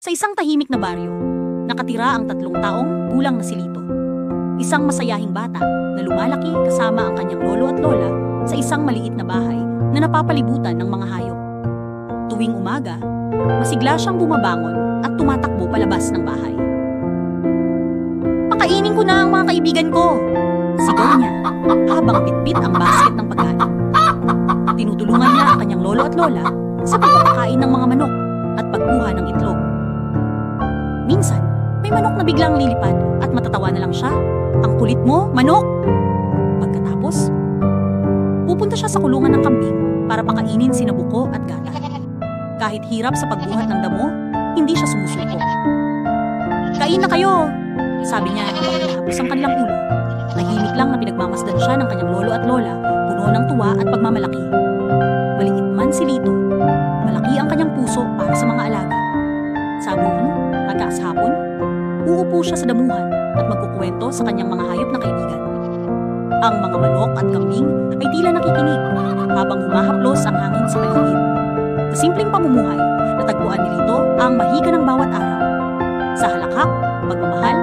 Sa isang tahimik na baryo, nakatira ang 3 taong gulang na si Lito. Isang masayahing bata na lumalaki kasama ang kanyang lolo at lola sa isang maliit na bahay na napapalibutan ng mga hayop. Tuwing umaga, masigla siyang bumabangon at tumatakbo palabas ng bahay. "Pakainin ko na ang mga kaibigan ko!" sigaw niya habang bitbit ang basket ng pagkain. Tinutulungan niya ang kanyang lolo at lola sa pagpapakain ng mga manok at pagkuha ng itlog. Minsan, may manok na biglang lilipad at matatawa na lang siya. "Ang kulit mo, manok!" Pagkatapos, pupunta siya sa kulungan ng kambing para pakainin sina Buko at Gata. Kahit hirap sa pagbuhat ng damo, hindi siya sumusuko. "Kain na kayo!" sabi niya habang hinahapos ang kanilang ulo. Tahimik lang na pinagmamasdan siya ng kanyang lolo at lola, puno ng tuwa at pagmamalaki. Maliit man si Lito, malaki ang kanyang puso para sa mga alaga. Sabon, pagkaas hapon, uupo siya sa damuhan at magkukwento sa kanyang mga hayop na kaibigan. Ang mga manok at kambing ay tila nakikinig habang humahaplos ang hangin sa paligid. Sa simpleng pamumuhay, natagpuan ni Lito ang mahika ng bawat araw. Sa halakhak, pagmamahal